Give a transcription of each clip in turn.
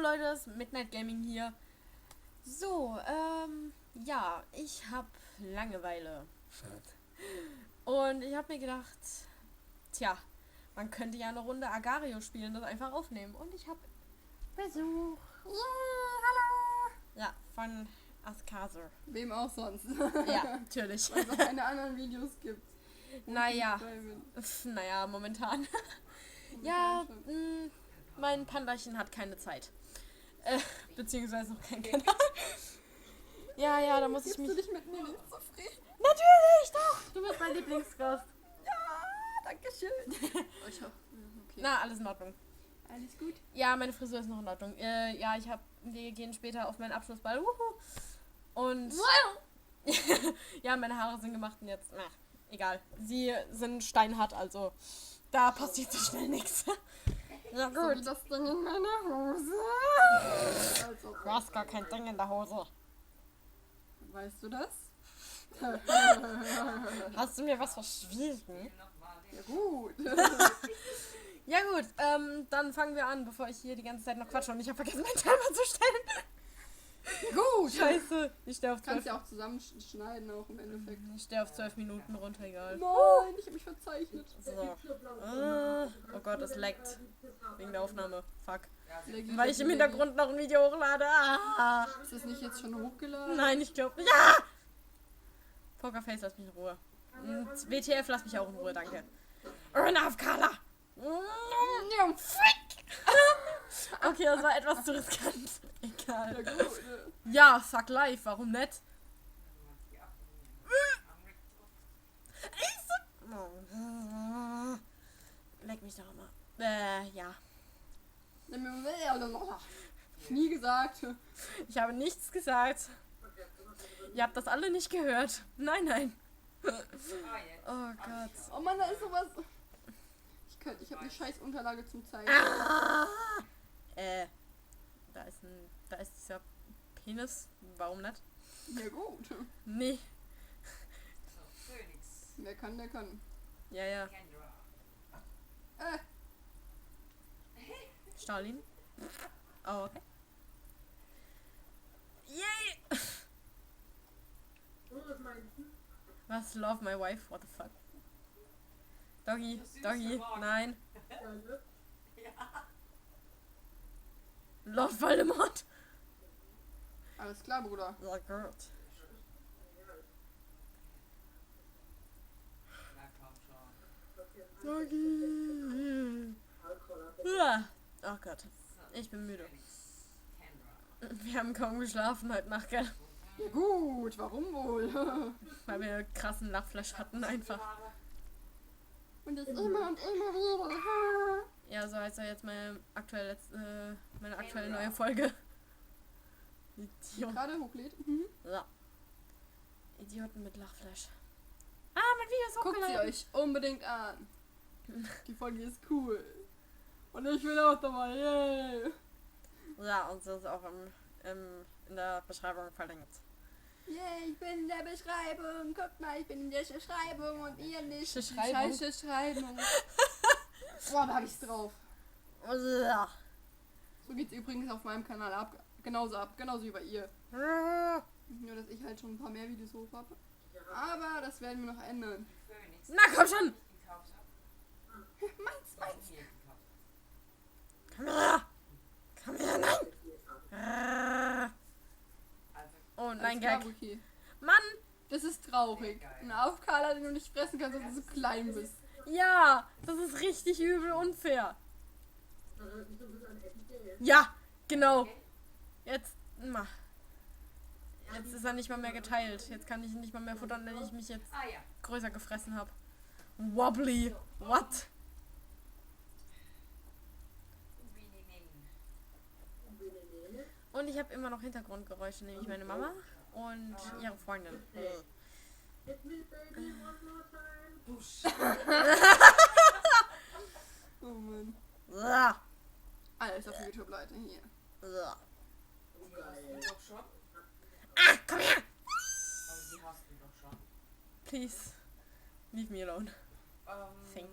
Leute, das ist Midnight Gaming hier. So, ja, ich habe Langeweile. Und ich habe mir gedacht, tja, man könnte ja eine Runde Agario spielen, das einfach aufnehmen. Und ich habe Besuch. Hallo! Ja, von Askaser. Wem auch sonst. Ja, natürlich. Weil es auch keine anderen Videos gibt. Naja, momentan. Ja, mein Pandachen hat keine Zeit. Beziehungsweise noch kein Kanal. Ja, da muss ich Gibst mich... du dich mit mir nicht zufrieden? Natürlich, doch! Du bist mein Lieblingsgast. Ja, danke schön. Oh, ich hoffe, okay. Na, alles in Ordnung. Alles gut? Ja, meine Frisur ist noch in Ordnung. Ja, wir gehen später auf meinen Abschlussball. Und... ja, meine Haare sind gemacht und jetzt... Na, egal. Sie sind steinhart, also... Da passiert so schnell nichts. Ja, So wie gut. das Ding in meiner Hose. Also, Du hast gar kein Ding in der Hose. weißt du das? Hast du mir was verschwiegen? Ja gut. Ja gut, dann fangen wir an, bevor ich hier die ganze Zeit noch quatsche und ich habe vergessen, meinen Timer zu stellen. Gut. Scheiße, ich stehe auf 12. Kannst ja auch zusammenschneiden auch im Endeffekt. Ich stehe auf 12 Minuten runter, egal. Nein, ich habe mich verzeichnet. So. Oh Gott, es leckt. Wegen der Aufnahme. Fuck. Leggy, Weil ich im Leggy. Hintergrund noch ein Video hochlade. Ah. Ist das nicht jetzt schon hochgeladen? Nein, ich glaube nicht. Ja! Pokerface, lass mich in Ruhe. WTF, lass mich auch in Ruhe, danke. Enough, Carla! Ja, Okay, das war etwas zu riskant. Egal. ja gut. Ja, fuck life, warum nicht? Leck mich doch mal. Ja. Nie gesagt. Ich habe nichts gesagt. Ihr habt das alle nicht gehört. Nein. Oh Gott. Oh Mann, da ist sowas. Ich habe die scheiß Unterlage zum Zeigen. Da ist dieser Penis. Warum nicht? Ja gut. Nee. Wer kann, der kann. Ja. Stalin. Oh, okay. Yay! Was? Love my wife? What the fuck? Doggy, nein. Lord Voldemort. Alles klar, Bruder. Ja, gut. Doggy. Oh Gott. Ich bin müde. Wir haben kaum geschlafen heute Nacht, gell? Ja gut, warum wohl? Weil wir einen krassen Lachflash hatten einfach. Und das immer und immer wieder. Ja, so heißt ja jetzt meine aktuelle neue Folge. Idiot. Gerade hochlädt. Ja. Idioten mit Lachflash. Ah, mein Video ist Guckt sie hochgeladen. euch unbedingt an. Die Folge ist cool. Und ich bin auch dabei. Yay. Ja, und so ist auch in der Beschreibung verlinkt. Yay, ich bin in der Beschreibung. Guckt mal, ich bin in der Beschreibung und ihr nicht. Beschreibung? Scheiße Schreibung. Boah, da hab ich's drauf. Ja. So geht's übrigens auf meinem Kanal ab. Genauso wie bei ihr. Nur, dass ich halt schon ein paar mehr Videos hoch habe. Aber das werden wir noch ändern. Na, komm schon! Meins. Komm her, nein! Oh, nein, Alles klar, Gag. okay. Mann! Das ist traurig. Ein Aufkaler, den du nicht fressen kannst, weil du so klein bist. Ja, das ist richtig übel unfair. Ja, genau. Jetzt ist er nicht mal mehr geteilt. Jetzt kann ich ihn nicht mal mehr futtern, wenn ich mich jetzt größer gefressen habe. Wobbly. What? Und ich habe immer noch Hintergrundgeräusche, nämlich meine Mama und ihre Freundin. Oh Mann. Ja. Alles auf YouTube, Leute, hier. Ja. Ah, komm her! Aber die hast du doch schon. Please. Leave me alone. Think.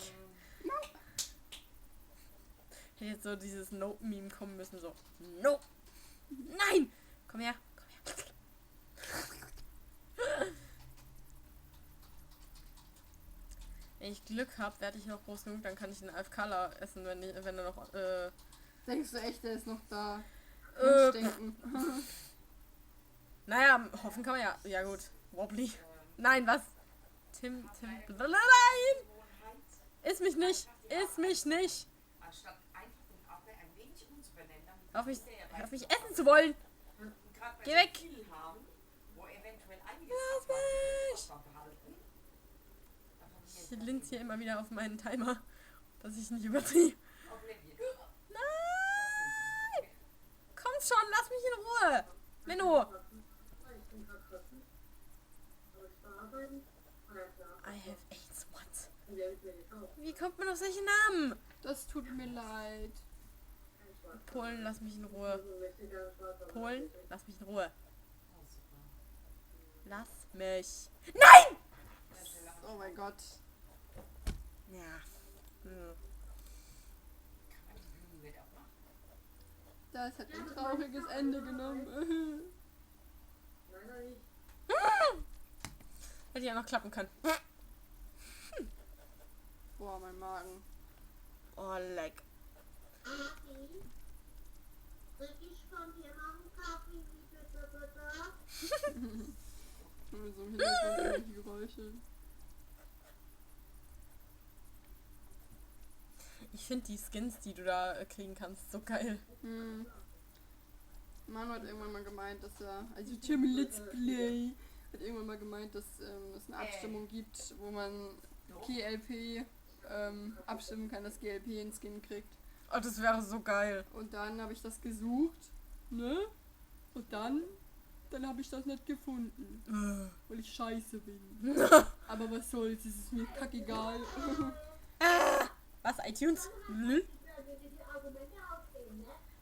Hätte jetzt so dieses Nope-Meme kommen müssen, so. Nope. Nein! Komm her. Komm her. Wenn ich Glück habe, werde ich noch groß genug, dann kann ich den AFKler essen, wenn er noch, Denkst du echt, der ist noch da? Äh, Denken. naja, hoffen kann man ja. Ja gut. Wobbly. Nein, was? Tim. Nein! Gewohnheit, Iss mich nicht! Iss mich nicht! anstatt einfach den Apfel ein wenig umzubenennen, damit Auf mich, der hör auf weiß, mich essen zu wollen! und gerade Geh weil weg. wir viel haben, wo eventuell einiges Lass davon mich. behalten, davon Ich hier links hier immer wieder auf meinen Timer, dass ich nicht überziehe. Oblivion. Nein! Komm schon, lass mich in Ruhe! Menno! I have AIDS, what? Wie kommt man auf solche Namen? Das tut mir leid. Polen, lass mich in Ruhe. Polen, lass mich in Ruhe. Oh, super. Lass mich. Nein! Sehr schön, aber Oh mein Gott. Ja. Hm. kann man die Blumen wieder machen? Das hat ein trauriges Ende genommen. Hätte ja noch klappen können. Boah, mein Magen. Oh, leck. Nur so im Hintergrund irgendwelche Geräusche. Ich finde die Skins, die du da kriegen kannst, so geil. Manu hat irgendwann mal gemeint, dass also Tim Let's Play hat irgendwann mal gemeint, dass es eine Abstimmung gibt, wo man GLP abstimmen kann, dass GLP einen Skin kriegt. Oh, das wäre so geil. Und dann habe ich das gesucht, ne? Und dann habe ich das nicht gefunden, weil ich scheiße bin. Aber was soll's, es ist mir kackegal. Was, iTunes? Wenn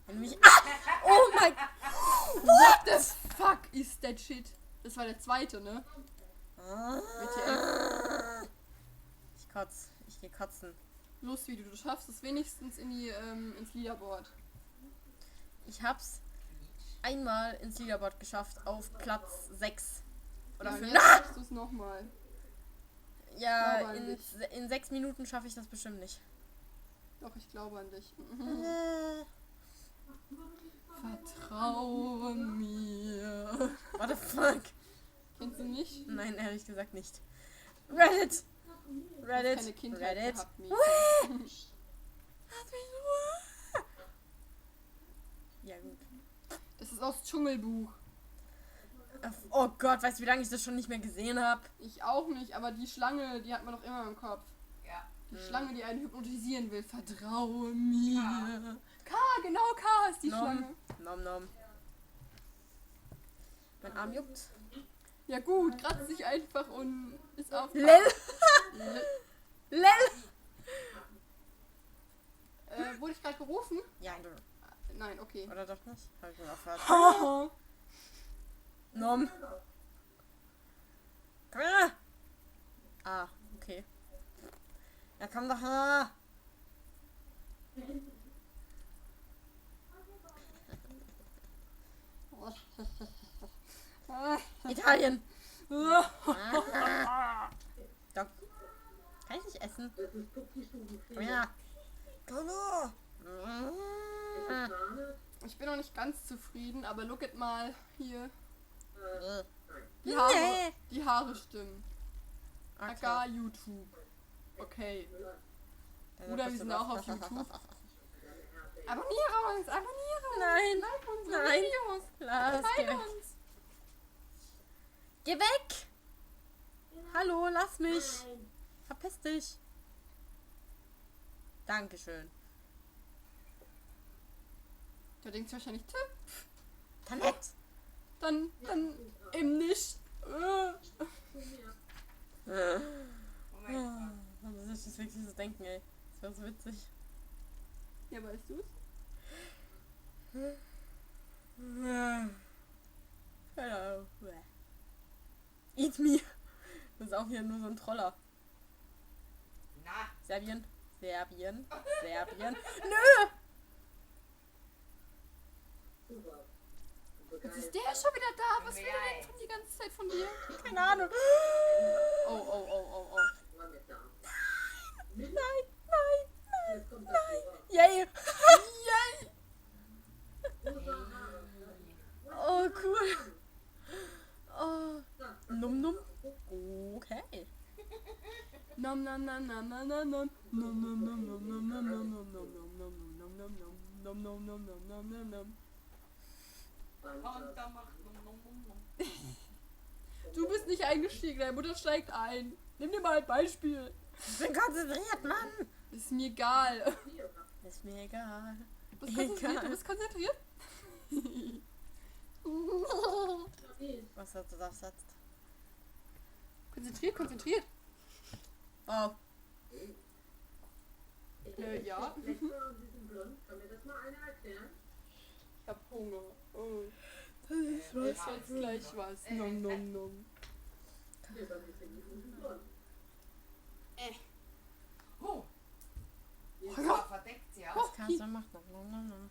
du mich... Ah! Oh mein... What the fuck is that shit? Das war der zweite, ne? WTF. Ich kotz. Ich geh kotzen. Los, wie du schaffst es wenigstens ins Leaderboard. Ich hab's einmal ins Leaderboard geschafft auf Platz 6. Oder Ja, und 5. jetzt schaffst du es nochmal. Ja, glaube an in 6 Minuten schaffe ich das bestimmt nicht. Doch, ich glaube an dich. Vertraue mir. What the fuck? Kennst du nicht? Nein, ehrlich gesagt nicht. Reddit! Keine Reddit! Kindheit Reddit! gehabt, Mädchen. Lass mich in Ruhe! Ja, gut. Das ist aus Dschungelbuch. Oh Gott, weißt du, wie lange ich das schon nicht mehr gesehen habe? Ich auch nicht, aber die Schlange, die hat man doch immer im Kopf. Ja. Die Schlange, die einen hypnotisieren will. Vertraue mir. K, genau K ist die Schlange. Nom nom. Mein Arm juckt. Ja gut, kratzt sich einfach und ist auf. Lel! Lel! Wurde ich gerade gerufen? Ja, du. Nein, okay. Oder doch nicht? Hab ich mir aufgehört. Haha. Nom. Komm her! Ah, okay. Ja, komm doch her! Italien! Doch. Kann ich nicht essen? Komm her! Komm her! Ich bin noch nicht ganz zufrieden, aber look at mal hier. Die Nee. Haare, die Haare stimmen. Okay. Aka YouTube. Okay. Bruder, wir sind auch auf YouTube. Abonniere uns, abonniere uns. Nein, Like unsere nein. Videos. Lass, geh Teile weg. uns. Geh weg! Hallo, lass mich! Verpiss dich! Dankeschön. Da denkt sich wahrscheinlich, tja, Dann nett! dann eben nicht. Moment. Das ist wirklich so denken, ey. Das wäre so witzig. Ja, weißt du's? Hello. Eat me! Das ist auch hier nur so ein Troller. Na, Serbien. Serbien. Serbien. Nö! Jetzt ist der schon wieder da. Was will der denn von die ganze Zeit von dir? Keine Ahnung. Oh. Nein. Yay. Oh, cool. Oh. Num. Okay. Nom. Und dann macht man. Du bist nicht eingestiegen, deine Mutter steigt ein. Nimm dir mal ein Beispiel. Ich bin konzentriert, Mann. Ist mir egal. Ist mir egal. Du bist konzentriert? Was hat du das jetzt? Konzentriert. Wow. Ja. Ich hab Hunger. Oh. Ich esse jetzt gleich was. Nom. Oh! Jetzt war verdeckt, ja. Was kannst du machen? Nom.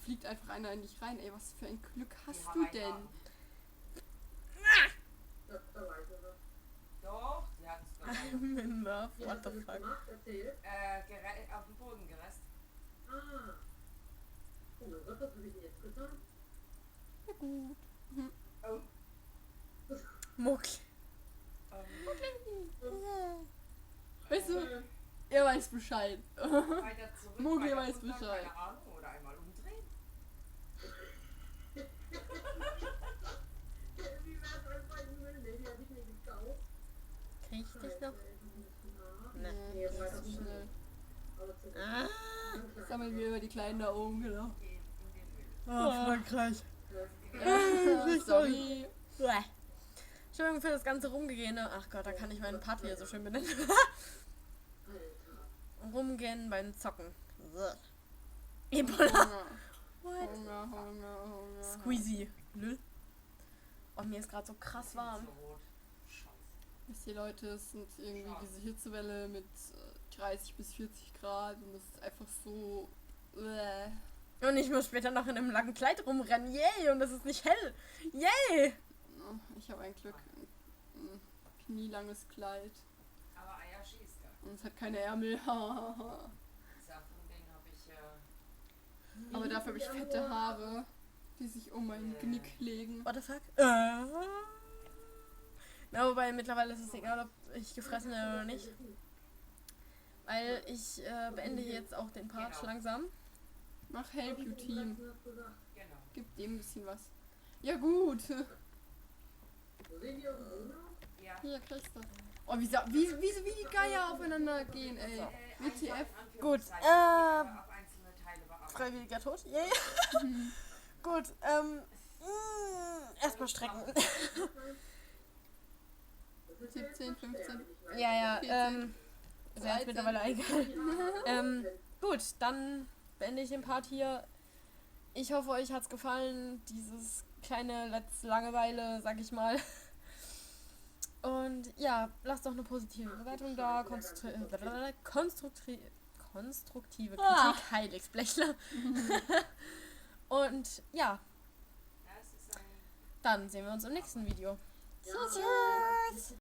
Fliegt einfach einer in dich rein. Ey, was für ein Glück hast du denn? Doch, die hat es doch. I'm in love. What the fuck? Auf dem Boden gereist. Oh mein Gott, was habe ich denn jetzt getan? Ja gut. Oh. Mucki. Weißt du, er weiß Bescheid. Weiter zurück. Mucki weiter weiß runter, Bescheid. Keine Ahnung, oder einmal umdrehen. Wie wär's einfach Müll? Nee, die habe ich mir gekauft. Krieg ich dich noch? Ne. Nee, das ist zu schnell. Ah. Sammeln wir über die Kleinen da oben, genau. Gehen in den Müll. Oh, Frankreich. Sorry. Uah. Entschuldigung für das ganze Rumgehen. Ach Gott, da kann ich meinen Part wieder so schön benennen. Rumgehen beim Zocken. Ebola. What? Hunger. Squeezy. Lül. Oh, mir ist gerade so krass warm. So rot. Scheiße. Wisst ihr Leute, es sind irgendwie diese Hitzewelle mit 30 bis 40 Grad und es ist einfach so... Und ich muss später noch in einem langen Kleid rumrennen. Yay! Und es ist nicht hell. Yay! Ich habe ein Glück. Ein knielanges Kleid. Aber Eier schießt ja. Und es hat keine Ärmel. Dieser Ding habe ich Aber dafür habe ich fette Haare, die sich um mein Genick legen. What the fuck? Na, wobei mittlerweile ist es egal, ob ich gefressen werde oder nicht. Weil ich beende hier jetzt auch den Part Genau. langsam. Mach Help You Team. genau. Gib dem ein bisschen was. Ja gut. Ja. Hier kriegst du. Oh, wie die Geier aufeinander gehen, ey. WTF. Gut, Auf einzelne Teile bearbeiten. freiwilliger Tod. Yay! Gut, erstmal strecken. 17, 15. Ja, 14. ist ja jetzt mittlerweile egal. Gut, dann beende ich den Part hier. Ich hoffe, euch hat's gefallen, dieses kleine Let's Langeweile, sag ich mal. Und ja, lasst doch eine positive Bewertung da, konstruktive Kritik, Heiligsblechler. Und ja, Ja, es ist ein dann sehen wir uns im nächsten Video. Ja. Tschüss!